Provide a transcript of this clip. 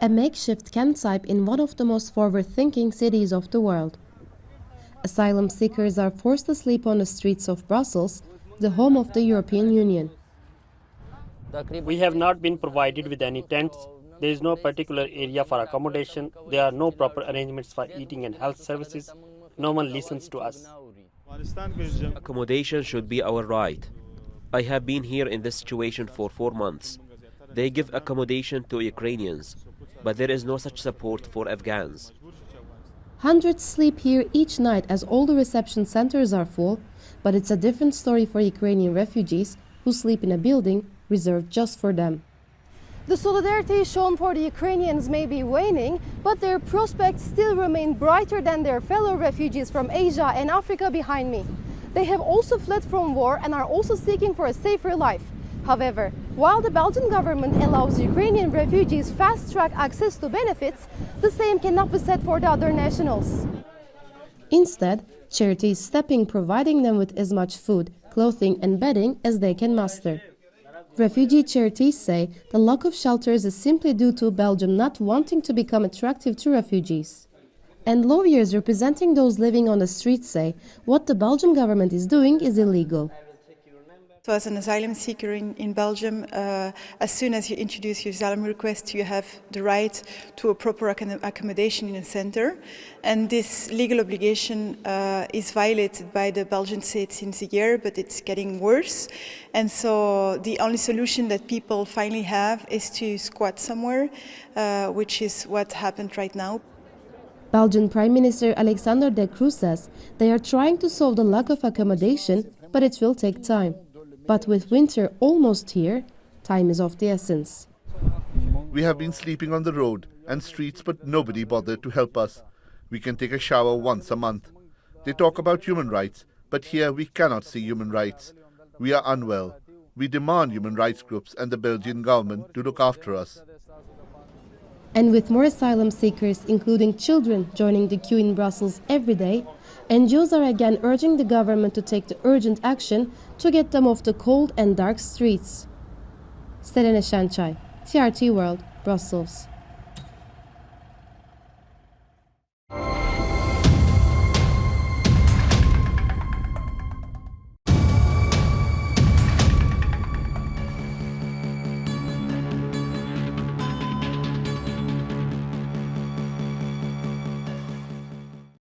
a makeshift campsite in one of the most forward-thinking cities of the world. Asylum seekers are forced to sleep on the streets of Brussels, the home of the European Union. We have not been provided with any tents. There is no particular area for accommodation. There are no proper arrangements for eating and health services. No one listens to us. Accommodation should be our right. I have been here in this situation for 4 months. They give accommodation to Ukrainians, but there is no such support for Afghans. Hundreds sleep here each night as all the reception centers are full, but it's a different story for Ukrainian refugees who sleep in a building reserved just for them. The solidarity shown for the Ukrainians may be waning, but their prospects still remain brighter than their fellow refugees from Asia and Africa behind me. They have also fled from war and are also seeking for a safer life. However, while the Belgian government allows Ukrainian refugees fast-track access to benefits, the same cannot be said for the other nationals. Instead, charity is stepping, providing them with as much food, clothing and bedding as they can muster. Refugee charities say the lack of shelters is simply due to Belgium not wanting to become attractive to refugees. And lawyers representing those living on the streets say what the Belgian government is doing is illegal. So as an asylum seeker in Belgium, as soon as you introduce your asylum request, you have the right to a proper accommodation in a center. And this legal obligation is violated by the Belgian state since a year, but it's getting worse. And so the only solution that people finally have is to squat somewhere, which is what happened right now. Belgian Prime Minister Alexander De Croo says they are trying to solve the lack of accommodation, but it will take time. But with winter almost here, time is of the essence. We have been sleeping on the road and streets, but nobody bothered to help us. We can take a shower once a month. They talk about human rights, but here we cannot see human rights. We are unwell. We demand human rights groups and the Belgian government to look after us. And with more asylum seekers, including children, joining the queue in Brussels every day, NGOs are again urging the government to take the urgent action to get them off the cold and dark streets. Selen Esencay, TRT World, Brussels.